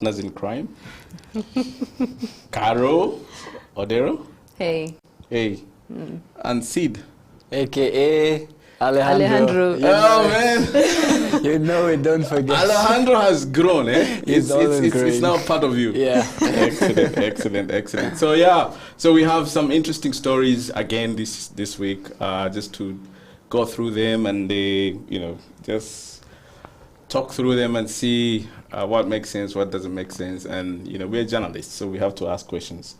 as in crime. Carol Odero. Hey. Hey. And Sid. AKA Alejandro. Oh, man. You know it, don't forget. Alejandro has grown, eh? It's now part of you. Yeah. Excellent. So, yeah. So, we have some interesting stories again this week, just to go through them and just talk through them and see what makes sense, what doesn't make sense. And, we're journalists, so we have to ask questions.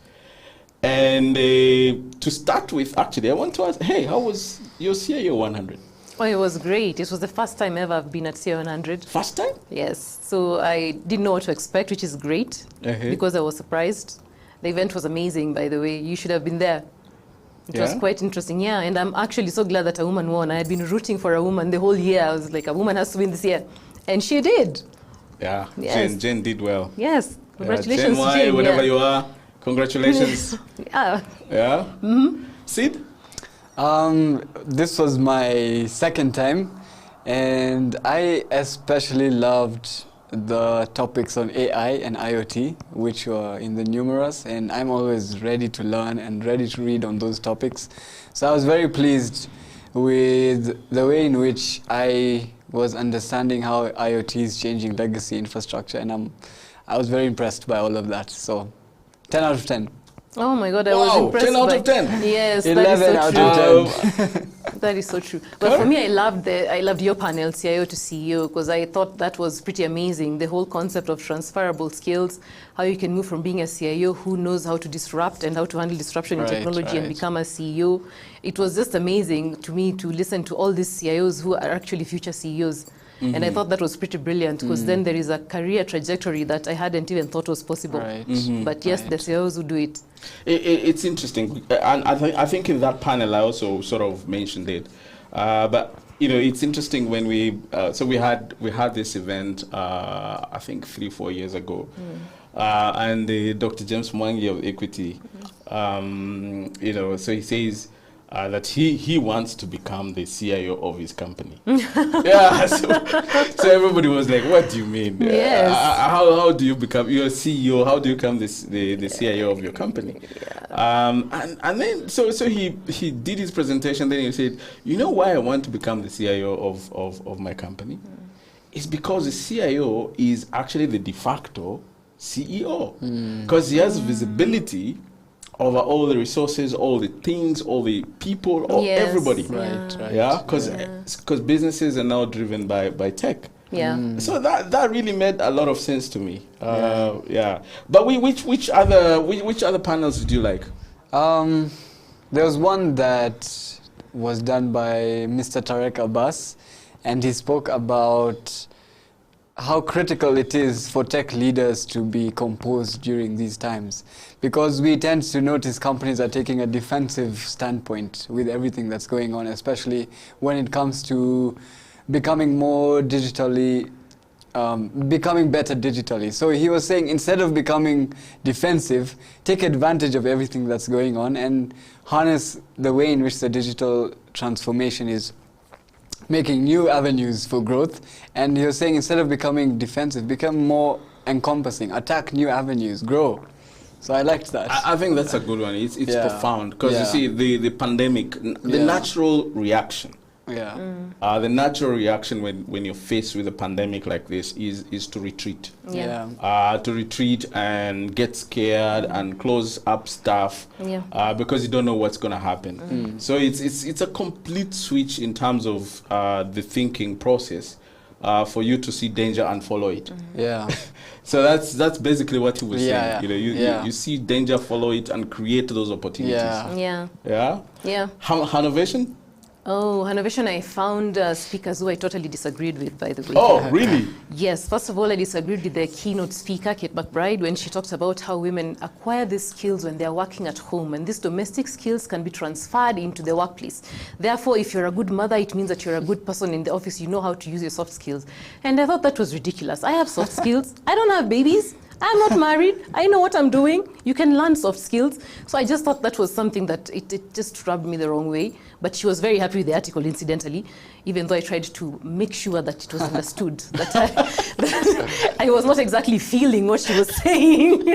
And to start with, actually, I want to ask, hey, how was your CIO 100? Oh, it was great. It was the first time ever I've been at CIO 100. First time? Yes. So I didn't know what to expect, which is great, because I was surprised. The event was amazing, by the way. You should have been there. It was quite interesting, yeah. And I'm actually so glad that a woman won. I had been rooting for a woman the whole year. I was like, a woman has to win this year. And she did. Yeah, yes. Jen did well. Yes, congratulations to Jen. Whatever you are, congratulations. Yeah. Yeah? Mm-hmm. Sid? This was my second time, and I especially loved the topics on AI and IoT, which were in the numerous, and I'm always ready to learn and ready to read on those topics. So I was very pleased with the way in which I was understanding how IoT is changing legacy infrastructure, and I was very impressed by all of that. So 10 out of 10. Oh my God, I was impressed. 10 out of 10. Yes, 11 that is so out of 10. That is so true. But for me, I loved your panel, CIO to CEO, because I thought that was pretty amazing. The whole concept of transferable skills, how you can move from being a CIO who knows how to disrupt and how to handle disruption in technology and become a CEO. It was just amazing to me to listen to all these CIOs who are actually future CEOs. Mm-hmm. And I thought that was pretty brilliant, because then there is a career trajectory that I hadn't even thought was possible. Right. Mm-hmm. But yes, the CEOs who do it. It's interesting. And I think in that panel, I also sort of mentioned it. But, it's interesting when we had this event, I think 3-4 years ago. And Dr. James Mwangi of Equity, so he says, that he wants to become the CIO of his company. Yeah, so everybody was like, "What do you mean? Yes. How do you become your CEO? How do you become the CIO of your company?" And then so he did his presentation. Then he said, "You know why I want to become the CIO of my company? It's because the CIO is actually the de facto CEO, because he has visibility over all the resources, all the things, all the people, everybody. Right. Yeah, because businesses are now driven by tech. Yeah. So that really made a lot of sense to me. But which other panels did you like? There was one that was done by Mr. Tarek Abbas, and he spoke about how critical it is for tech leaders to be composed during these times, because we tend to notice companies are taking a defensive standpoint with everything that's going on, especially when it comes to becoming more digitally, becoming better digitally. So he was saying, instead of becoming defensive, take advantage of everything that's going on and harness the way in which the digital transformation is making new avenues for growth. And he was saying, instead of becoming defensive, become more encompassing, attack new avenues, grow. So I liked that. I think that's a good one. It's profound, because you see the pandemic, the natural reaction. The natural reaction when you're faced with a pandemic like this is to retreat. To retreat and get scared and close up stuff because you don't know what's going to happen. So it's a complete switch in terms of the thinking process for you to see danger and follow it. So that's basically what he was saying. You see danger, follow it, and create those opportunities. Innovation. Oh, Innovation, I found speakers who I totally disagreed with, by the way. Oh, really? Yes. First of all, I disagreed with the keynote speaker, Kate McBride, when she talks about how women acquire these skills when they're working at home, and these domestic skills can be transferred into the workplace. Therefore, if you're a good mother, it means that you're a good person in the office. You know how to use your soft skills. And I thought that was ridiculous. I have soft skills. I don't have babies. I'm not married. I know what I'm doing. You can learn soft skills. So I just thought that was something that it just rubbed me the wrong way. But she was very happy with the article, incidentally, even though I tried to make sure that it was understood, that I was not exactly feeling what she was saying.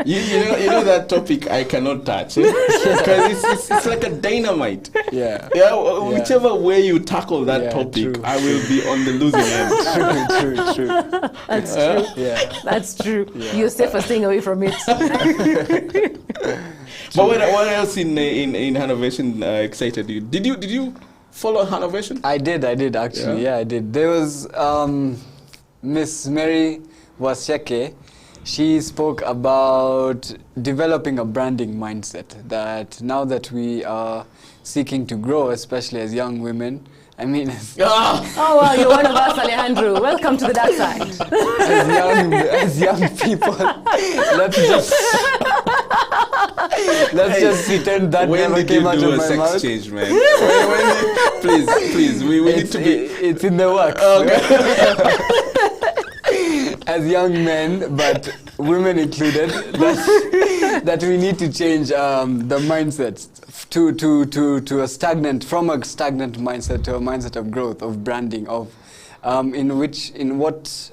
you know that topic I cannot touch, because it's like a dynamite. Yeah. Whichever way you tackle that topic, true. I will be on the losing end. True. That's true. Yeah. That's true. Yeah. You're safe for staying away from it. But what else in Hanovation excited you? Did you follow Hanovation? I did actually. Yeah, I did. There was Miss Mary Waseke. She spoke about developing a branding mindset, that now that we are seeking to grow, especially as young women, I mean... Oh, wow, you're one of us, Alejandro. Welcome to the dark side. As young people, let's just pretend that never came out of my mouth. When did you do a sex change, man? Please, we need to be... It's in the works. Okay. As young men, but women included, that we need to change the mindset to a stagnant, from a stagnant mindset to a mindset of growth, of branding, of in what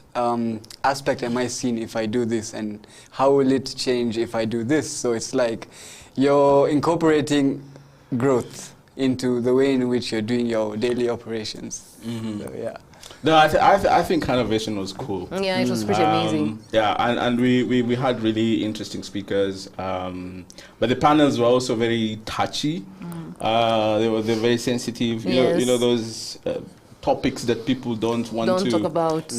aspect am I seen if I do this, and how will it change if I do this? So it's like you're incorporating growth into the way in which you're doing your daily operations. Mm-hmm. So, yeah. No, I think Hanovation was cool. Yeah, it was pretty amazing. Yeah, and we had really interesting speakers. But the panels were also very touchy. They're very sensitive. Yes. You know those topics that people don't want to talk about.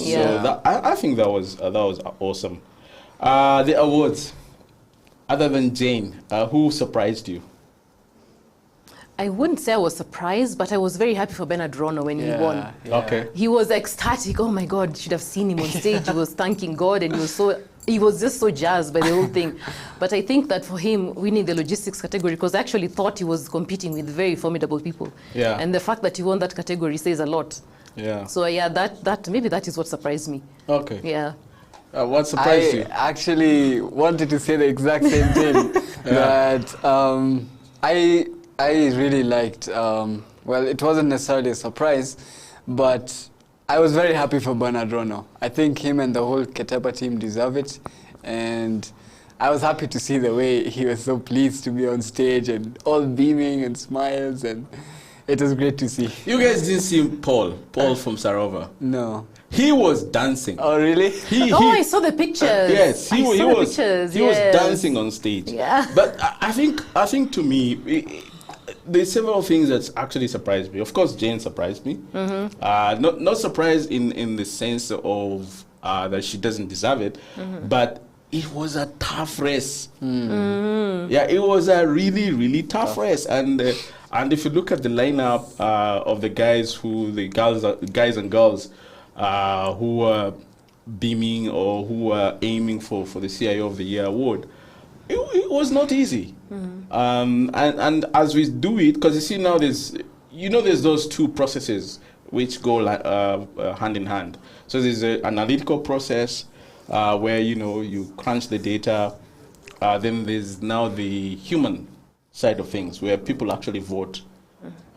Yeah. So I think that was awesome. The awards. Other than Jane, who surprised you? I wouldn't say I was surprised, but I was very happy for Bernard Rono when he won. Yeah. Okay. He was ecstatic. Oh my God, you should have seen him on stage. He was thanking God, and he was just so jazzed by the whole thing. But I think that for him, winning the logistics category, because I actually thought he was competing with very formidable people. Yeah. And the fact that he won that category says a lot. Yeah. So yeah, that maybe that is what surprised me. Okay. Yeah. What surprised you? I actually wanted to say the exact same thing. That I really liked, well, it wasn't necessarily a surprise, but I was very happy for Bernard Rono. I think him and the whole Ketepa team deserve it. And I was happy to see the way he was so pleased to be on stage and all beaming and smiles, and it was great to see. You guys didn't see Paul from Sarova? No. He was dancing. Oh, really? I saw the pictures. Yes, he was dancing on stage. Yeah. But I think to me, there's several things that actually surprised me. Of course, Jane surprised me. Mm-hmm. Not surprised in the sense of that she doesn't deserve it, but it was a tough race. Mm-hmm. Yeah, it was a really, really tough race. And if you look at the lineup of the guys and girls who were beaming or who were aiming for the CIO of the Year award, it was not easy. Mm-hmm. And as we do it, because you see now there's those two processes which go hand in hand. So there's an analytical process where you crunch the data. Then there's now the human side of things where people actually vote.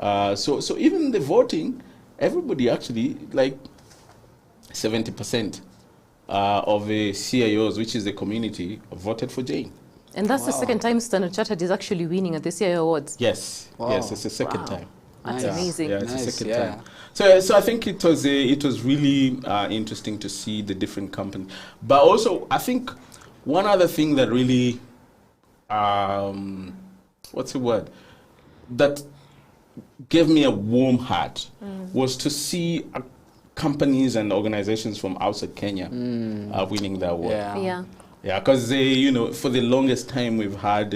So even the voting, everybody actually, like 70% of the CIOs, which is the community, voted for Jane. And that's the second time Standard Chartered is actually winning at the CIO Awards. Yes, yes, it's the second time. That's amazing. Yeah, it's the second time. So I think it was really interesting to see the different companies. But also, I think one other thing that really, what's the word, that gave me a warm heart was to see companies and organizations from outside Kenya winning the award. Yeah, because for the longest time we've had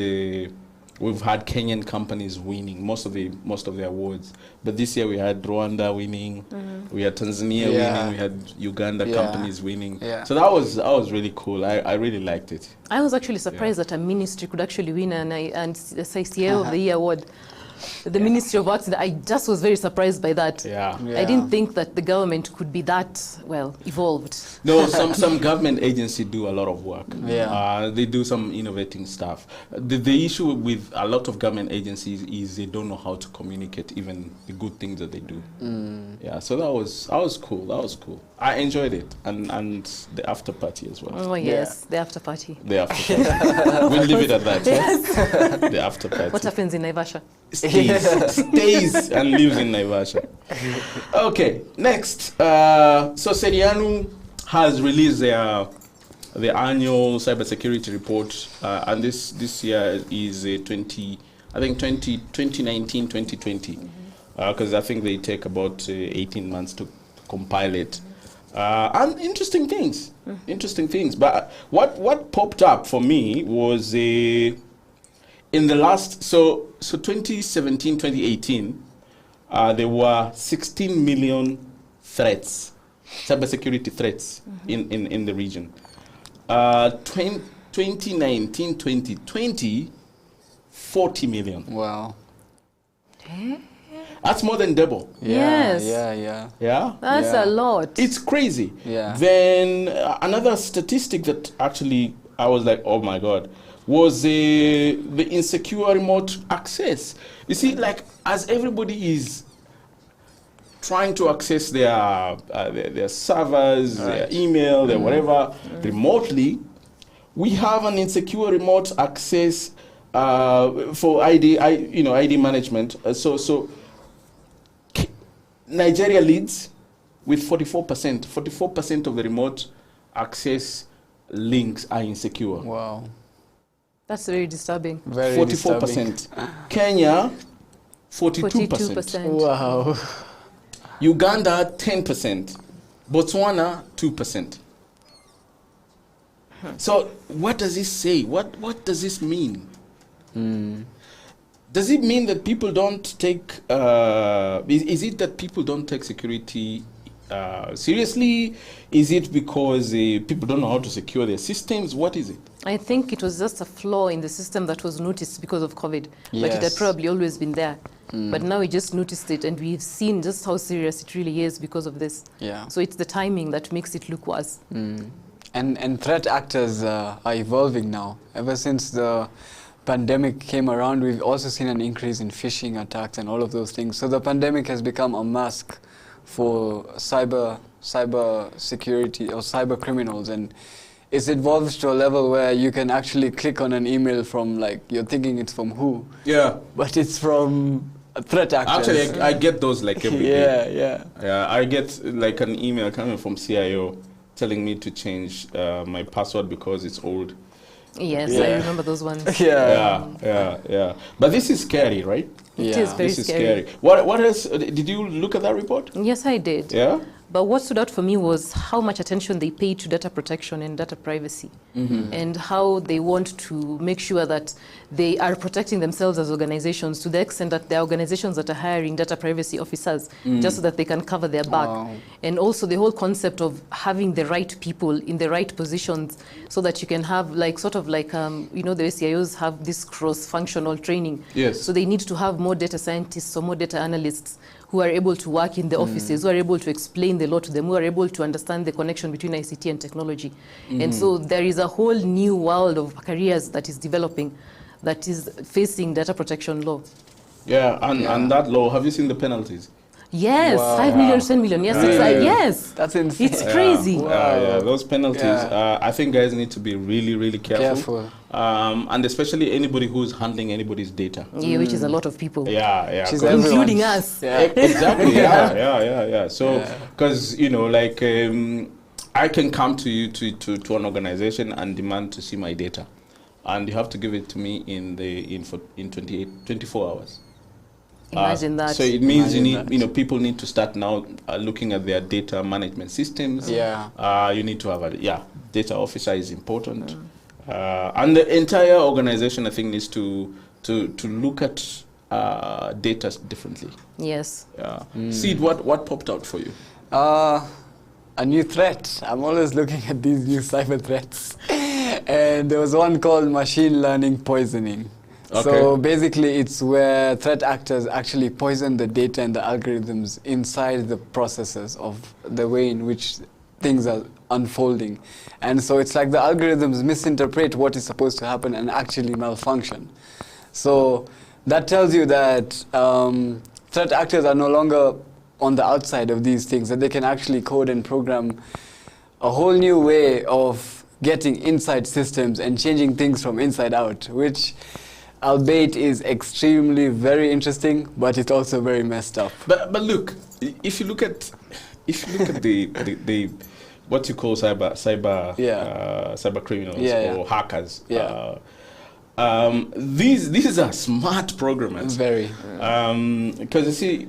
Kenyan companies winning most of the awards, but this year we had Rwanda winning, we had Tanzania winning, we had Uganda companies winning. So that was really cool. I really liked it. I was actually surprised that a ministry could actually win and the CIO of the Year award. the Ministry of Works. I just was very surprised by that. Yeah. I didn't think that the government could be that, well, evolved. No, some government agencies do a lot of work. Yeah. They do some innovating stuff. The issue with a lot of government agencies is they don't know how to communicate even the good things that they do. Yeah, so that was cool. That was cool. I enjoyed it, and the after party as well. Oh yes, the after party. The after party. We'll leave it at that. Yes. The after party. What happens in Naivasha? Stays and lives in Naivasha. Okay, next. So Serianu has released their annual cybersecurity report, and this year is 2019, 2020, because I think they take about 18 months to compile it. And interesting things. But what popped up for me was in the last, so 2017, 2018, there were 16 million threats, cybersecurity threats in the region. 2019, 2020, 40 million. Wow. That's more than double. Yes. Yeah? That's a lot. It's crazy. Yeah. Then another statistic that actually I was like, oh my God, was the insecure remote access. You see, like, as everybody is trying to access their servers, their email, their whatever, remotely, we have an insecure remote access for ID management. So Nigeria leads with 44%. 44% of the remote access links are insecure. Wow. That's very disturbing. Very 44%. disturbing. Kenya, 42%. 42%. Wow. Uganda, 10%. Botswana, 2%. So what does this say? What does this mean? Does it mean that people don't take, is it that people don't take security seriously? Is it because people don't know how to secure their systems? What is it? I think it was just a flaw in the system that was noticed because of COVID. Yes. But it had probably always been there. But now we just noticed it, and we've seen just how serious it really is because of this. Yeah. So it's the timing that makes it look worse. And threat actors are evolving now. Ever since the pandemic came around, we've also seen an increase in phishing attacks and all of those things. So the pandemic has become a mask for cyber security or cyber criminals, and it's evolved to a level where you can actually click on an email from, like, you're thinking it's from who? Yeah. But it's from threat actors. Actually, I get those like every day. Yeah. I get like an email coming from CIO telling me to change my password because it's old. Yes, Yeah. I remember those ones. Yeah. But this is scary, right? It is very This is scary. scary. What else? Did you look at that report? Yes, I did. Yeah. But what stood out for me was how much attention they pay to data protection and data privacy, and how they want to make sure that they are protecting themselves as organizations, to the extent that there are organizations that are hiring data privacy officers just so that they can cover their back. Wow. And also the whole concept of having the right people in the right positions so that you can have the CIOs have this cross-functional training. Yes. So they need to have more data scientists or more data analysts who are able to work in the offices, who are able to explain the law to them, who are able to understand the connection between ICT and technology. And so there is a whole new world of careers that is developing that is facing data protection law. Yeah, and that law, have you seen the penalties? Yes, Wow. 5 million, 10 million. Yes, yes. That's insane. It's crazy. Yeah, those penalties. Yeah. I think guys need to be really, really careful. And especially anybody who's handling anybody's data. Yeah, which is a lot of people. Yeah. She's 'cause- Including everyone's. us. Yeah. Exactly. Yeah. So, because I can come to you to an organization and demand to see my data, and you have to give it to me in 24 hours. Imagine that. So it means Imagine people need to start now looking at their data management systems. Yeah. You need to have data officer is important, and the entire organization I think needs to look at data differently. Yes. Yeah. Sid, what popped out for you? A new threat. I'm always looking at these new cyber threats. And there was one called machine learning poisoning. Okay. So basically, it's where threat actors actually poison the data and the algorithms inside the processes of the way in which things are unfolding. And so it's like the algorithms misinterpret what is supposed to happen and actually malfunction. So that tells you that threat actors are no longer on the outside of these things, that they can actually code and program a whole new way of getting inside systems and changing things from inside out, which albeit is extremely very interesting, but it's also very messed up. But look, if you look at the what you call cyber criminals or hackers. Yeah. These are smart programmers. Very. Because you see,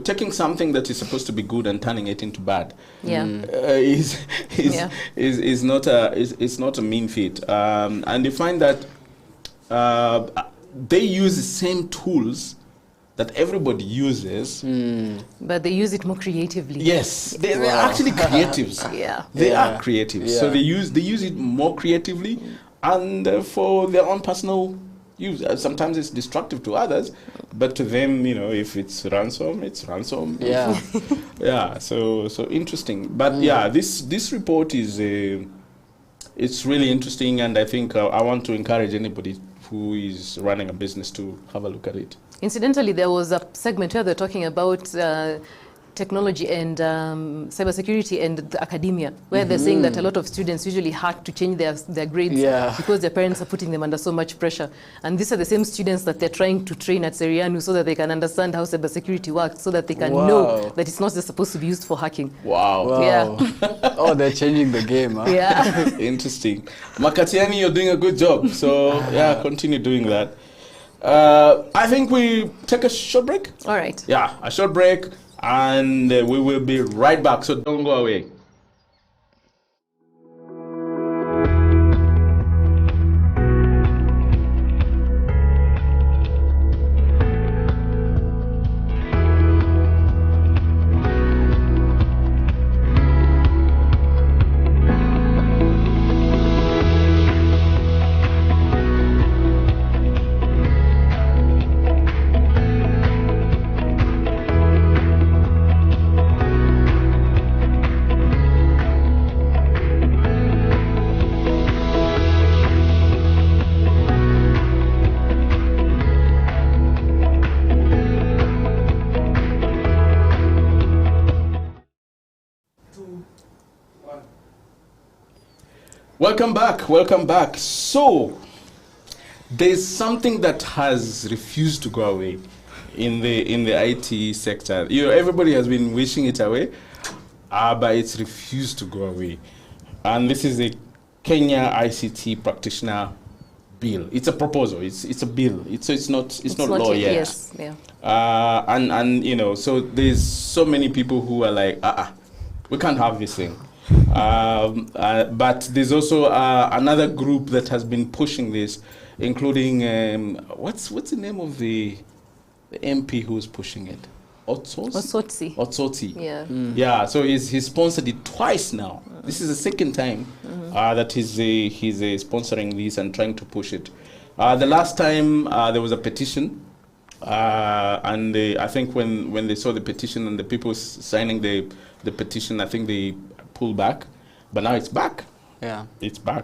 taking something that is supposed to be good and turning it into bad is not a mean feat. And you find that they use the same tools that everybody uses, but they use it more creatively. Yes, they're actually creatives. They are creatives, so they use it more creatively and for their own personal use. Sometimes it's destructive to others, but to them, if it's ransom, it's ransom. Yeah, So interesting. But this report is it's really interesting, and I think I want to encourage anybody who is running a business to have a look at it. Incidentally, there was a segment where they're talking about technology and cybersecurity and the academia, where they're saying that a lot of students usually hack to change their grades because their parents are putting them under so much pressure. And these are the same students that they're trying to train at Serianu so that they can understand how cybersecurity works, so that they can know that it's not just supposed to be used for hacking. Wow. Yeah. Oh, they're changing the game, huh? Yeah. Interesting. Makatiani, you're doing a good job. So, continue doing that. I think we take a short break. All right. Yeah, a short break, and we will be right back. So don't go away. Welcome back. So, there's something that has refused to go away in the IT sector. Everybody has been wishing it away, but it's refused to go away. And this is the Kenya ICT Practitioner Bill. It's a proposal. It's a bill. It's not law yet. Yes. Yeah. And so there's so many people who are like, we can't have this thing. But there's also another group that has been pushing this, including what's the name of the MP who's pushing it? Otsotsi. Yeah. Yeah. So he's sponsored it twice now. This is the second time that he's sponsoring this and trying to push it. The last time there was a petition, and I think when they saw the petition and the people signing the petition, I think they pulled back, but now it's back. Yeah, it's back.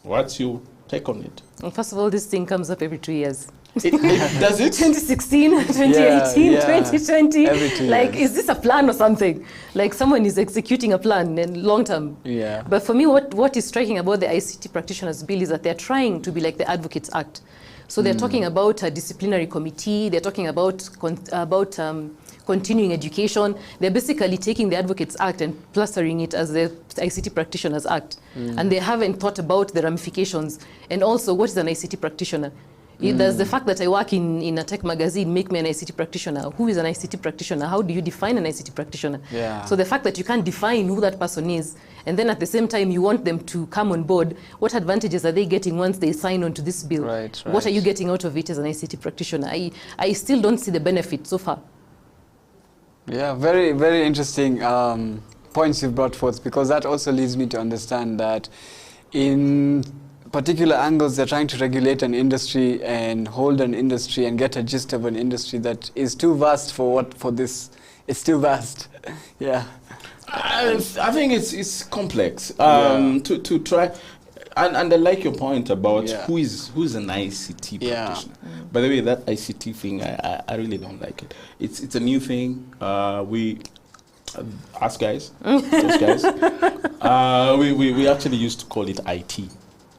What's your take on it? Well, first of all, this thing comes up every 2 years. Does it? 2016, 2018, 2020. Every 2 like, years. is this a plan or something? Like someone is executing a plan in long term. Yeah. But for me, what is striking about the ICT Practitioners Bill is that they're trying to be like the Advocates Act. So they're talking about a disciplinary committee. They're talking about continuing education. They're basically taking the Advocates Act and plastering it as the ICT Practitioners Act. And they haven't thought about the ramifications. And also, what is an ICT practitioner? Does the fact that I work in a tech magazine make me an ICT practitioner? Who is an ICT practitioner? How do you define an ICT practitioner? Yeah. So the fact that you can't define who that person is, and then at the same time you want them to come on board, what advantages are they getting once they sign on to this bill? Right. What are you getting out of it as an ICT practitioner? I still don't see the benefit so far. Yeah, very, very interesting points you've brought forth, because that also leads me to understand that in particular angles. They're trying to regulate an industry and hold an industry and get a gist of an industry that is too vast for this. It's too vast. Yeah. I think it's complex to try. And I like your point about who's an ICT practitioner. By the way, that ICT thing, I really don't like it. It's a new thing. Us guys, those guys, we actually used to call it IT,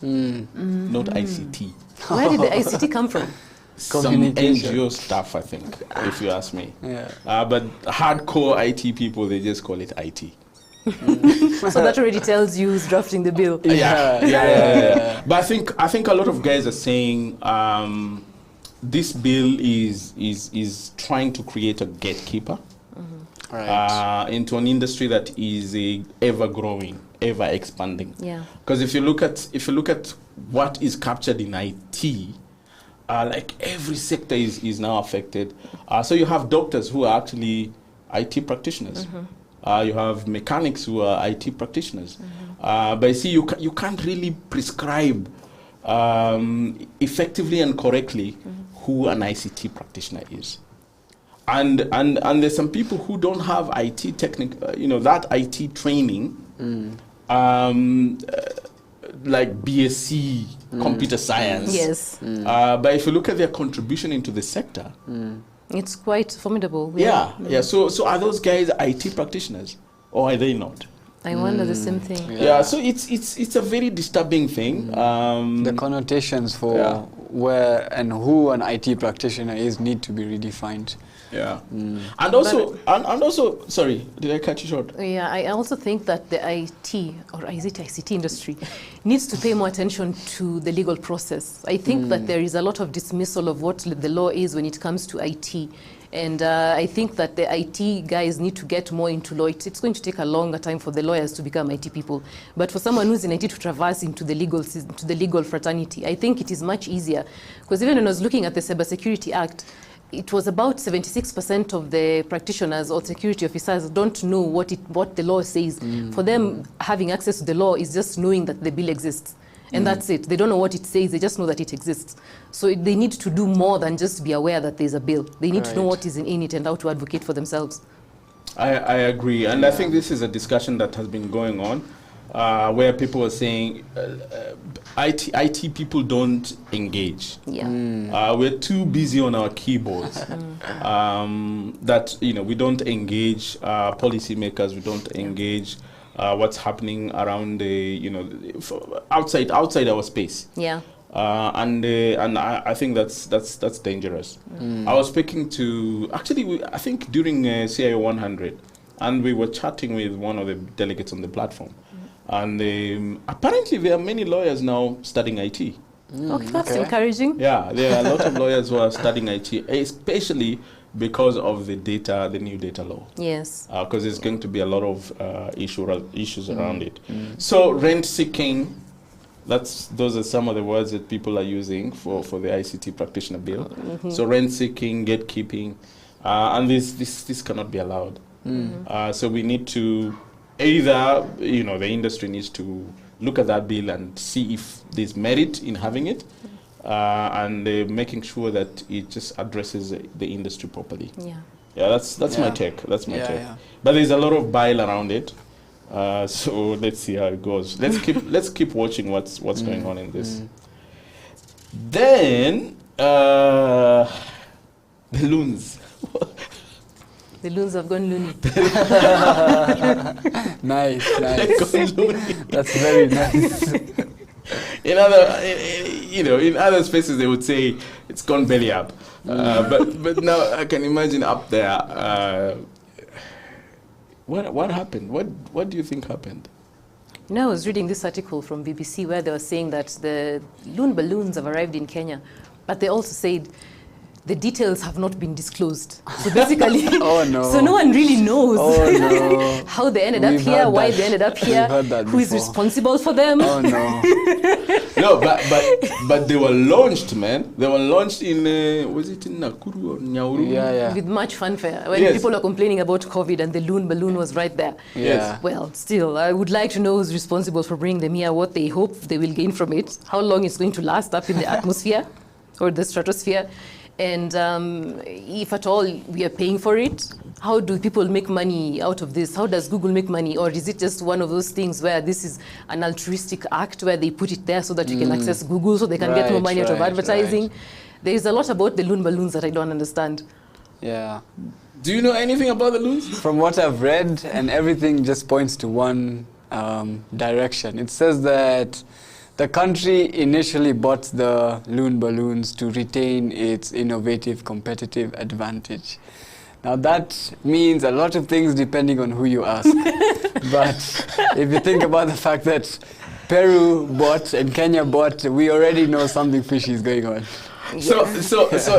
not ICT. Where did the ICT come from? Some NGO stuff, I think, if you ask me. But hardcore IT people, they just call it IT. So that already tells you who's drafting the bill. Yeah. But I think a lot of guys are saying this bill is trying to create a gatekeeper into an industry that is ever growing, ever expanding. Yeah. Because if you look at what is captured in IT, like every sector is now affected. So you have doctors who are actually IT practitioners. You have mechanics who are IT practitioners. But you see, you can't really prescribe effectively and correctly who an ICT practitioner is. And there's some people who don't have IT that IT training, like BSc computer science. Yes. But if you look at their contribution into the sector, it's quite formidable. So are those guys IT practitioners, or are they not? I wonder the same thing. So it's a very disturbing thing. The connotations for where and who an IT practitioner is need to be redefined. And also, sorry, did I cut you short? Yeah, I also think that the IT, or is it ICT industry, needs to pay more attention to the legal process. I think that there is a lot of dismissal of what the law is when it comes to IT. And I think that the IT guys need to get more into law. It's going to take a longer time for the lawyers to become IT people. But for someone who's in IT to traverse into the legal fraternity, I think it is much easier. Because even when I was looking at the Cybersecurity Act, it was about 76% of the practitioners or security officers don't know what the law says. For them, having access to the law is just knowing that the bill exists. And that's it. They don't know what it says. They just know that it exists. So they need to do more than just be aware that there's a bill. They need to know what is in it and how to advocate for themselves. I agree. And I think this is a discussion that has been going on where people are saying IT people don't engage. We're too busy on our keyboards that we don't engage policymakers. We don't engage what's happening around outside our space. And I think that's dangerous. I was speaking to I think during CIO 100, and we were chatting with one of the delegates on the platform, and apparently there are many lawyers now studying IT. Okay, that's encouraging. Yeah, there are a lot of lawyers who are studying IT, especially because of the new data law. Yes. Because there's going to be a lot of issues around it. So rent seeking, those are some of the words that people are using for the ICT practitioner bill. So rent seeking, gatekeeping, and this cannot be allowed. So we need to either the industry needs to look at that bill and see if there's merit in having it. And making sure that it just addresses the industry properly. That's my take. That's my take. But there's a lot of bile around it. So let's see how it goes. Let's keep watching what's going on in this. Then the loons. The loons have gone loony. Nice. Loony. That's very nice. In other spaces they would say it's gone belly up, but now I can imagine up there. What happened? What do you think happened? I was reading this article from BBC where they were saying that the loon balloons have arrived in Kenya, but they also said the details have not been disclosed. So basically, oh no. So no one really knows no. how they ended up here, why they ended up here, who is responsible for them. Oh no. No, but they were launched, man. They were launched in was it in Nakuru or Nyauru? Yeah. With much fanfare. When people were complaining about COVID and the loon balloon was right there. Yes. Well, still, I would like to know who's responsible for bringing them here, what they hope they will gain from it, how long it's going to last up in the atmosphere or the stratosphere. And if at all we are paying for it, how do people make money out of this? How does Google make money? Or is it just one of those things where this is an altruistic act where they put it there so that you can access Google so they can get more money out of advertising? There is a lot about the loon balloons that I don't understand. Yeah. Do you know anything about the loons? From what I've read, and everything just points to one direction. It says that the country initially bought the loon balloons to retain its innovative competitive advantage. Now that means a lot of things depending on who you ask. But if you think about the fact that Peru bought and Kenya bought, we already know something fishy is going on. So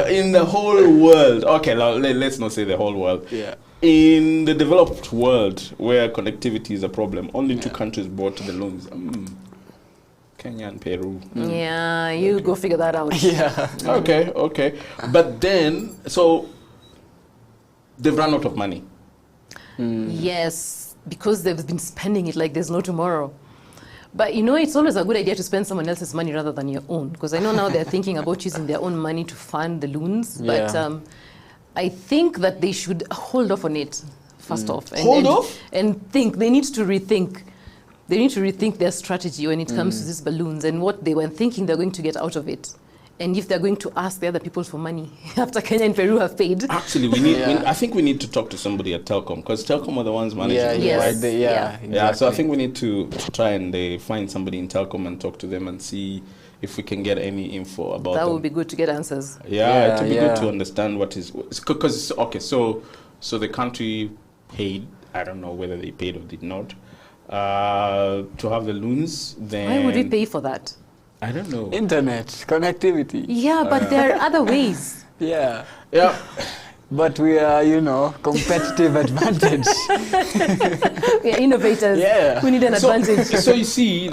in the whole world, okay, let's not say the whole world. Yeah. In the developed world where connectivity is a problem, only 2 countries bought the loans. Kenya and Peru. Yeah, you go figure that out. Yeah. Okay. But then, so they've run out of money. Yes, because they've been spending it like there's no tomorrow. But you know, it's always a good idea to spend someone else's money rather than your own. Because I know now they're thinking about using their own money to fund the loans. But I think that they should hold off on it, first off. Hold off? And think. They need to rethink. They need to rethink their strategy when it comes to these balloons and what they were thinking they're going to get out of it. And if they're going to ask the other people for money after Kenya and Peru have paid. Actually, I think we need to talk to somebody at Telkom, because Telkom are the ones managing it, right? Exactly. So I think we need to try and find somebody in Telkom and talk to them and see if we can get any info about that them. would be good to get answers. Yeah, it would be good to understand what is... Because, okay, so the country paid, I don't know whether they paid or did not, to have the loons. Then why would we pay for that? I don't know. Internet, connectivity. Yeah, but there are other ways. Yeah. But we are, competitive advantage. We are innovators. Yeah. We need an advantage. So you see,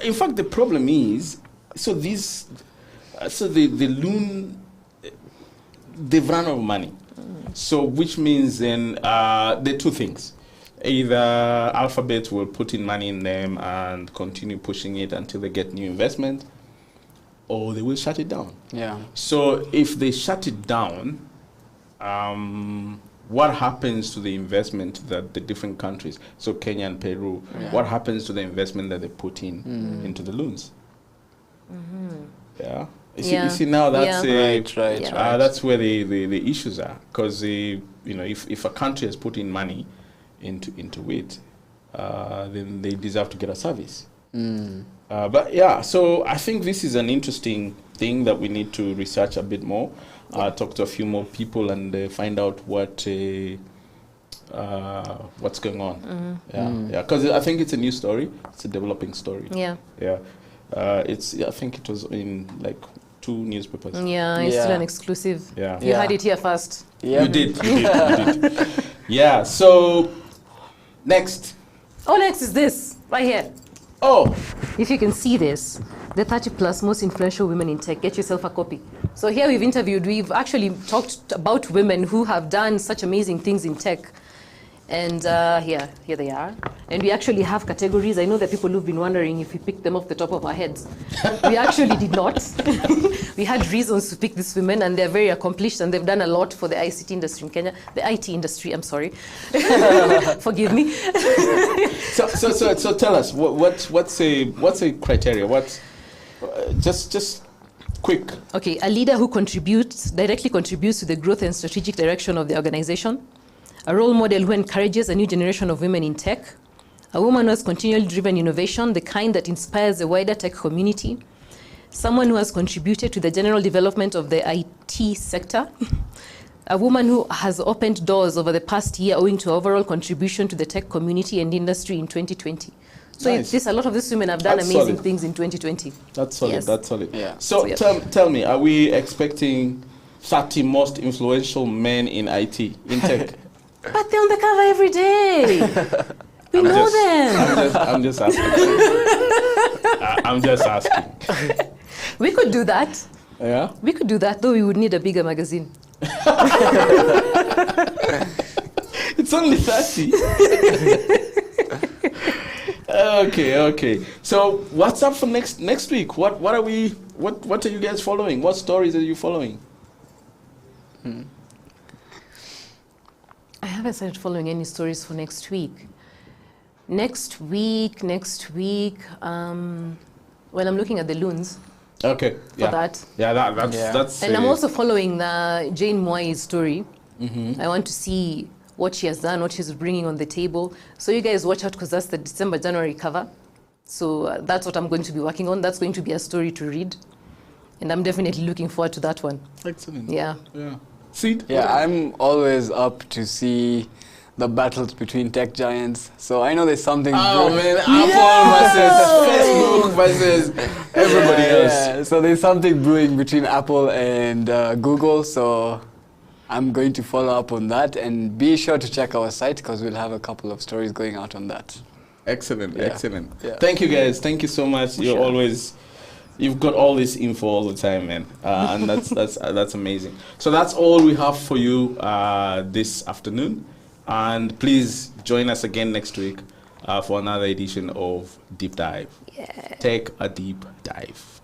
in fact, the problem is, the loon, they've run out of money. So which means then there are 2 things. Either Alphabet will put in money in them and continue pushing it until they get new investment, or they will shut it down. Yeah. So if they shut it down, what happens to the investment that the different countries, so Kenya and Peru, what happens to the investment that they put in into the loans? Yeah. You see now that's right. That's where the issues are, because if a country has put in money into it, then they deserve to get a service. But yeah, so I think this is an interesting thing that we need to research a bit more, talk to a few more people and find out what's going on. Because I think it's a new story. It's a developing story. I think it was in like 2 newspapers. It's still an exclusive. You had it here first. You did. Yeah, so next is this right here. If you can see this, the 30+ most influential women in tech. Get yourself a copy. So here we've actually talked about women who have done such amazing things in tech. And here they are. And we actually have categories. I know that people who've been wondering if we picked them off the top of our heads. We actually did not. We had reasons to pick these women, and they're very accomplished, and they've done a lot for the ICT industry in Kenya. The IT industry, I'm sorry. Forgive me. So tell us, what's a criteria? Just quick. Okay, a leader who directly contributes to the growth and strategic direction of the organization. A role model who encourages a new generation of women in tech. A woman who has continually driven innovation, the kind that inspires the wider tech community. Someone who has contributed to the general development of the IT sector. A woman who has opened doors over the past year owing to overall contribution to the tech community and industry in 2020. So nice. A lot of these women have done amazing things in 2020. That's solid. Yes. That's solid. Yeah. So tell me, are we expecting 30 most influential men in IT, in tech. But they're on the cover every day. We know them. I'm just asking. I'm just asking. We could do that. Yeah? We could do that, though we would need a bigger magazine. It's only 30. Okay. So what's up for next week? What are you guys following? What stories are you following? I haven't started following any stories for next week. Next week, well, I'm looking at the loons. Okay. For that. Yeah, that's. And I'm also following the Jane Moy's story. I want to see what she has done, what she's bringing on the table. So you guys watch out, because that's the December-January cover. So that's what I'm going to be working on. That's going to be a story to read. And I'm definitely looking forward to that one. Excellent. Yeah. Sid? Yeah, I'm always up to see the battles between tech giants. So I know there's something. Oh man, Apple versus Facebook versus everybody else. Yeah, so there's something brewing between Apple and Google. So I'm going to follow up on that, and be sure to check our site, because we'll have a couple of stories going out on that. Excellent. Yeah. Thank you guys. Thank you so much. You've got all this info all the time, man, and that's amazing. So that's all we have for you this afternoon, and please join us again next week for another edition of Deep Dive. Yeah. Take a deep dive.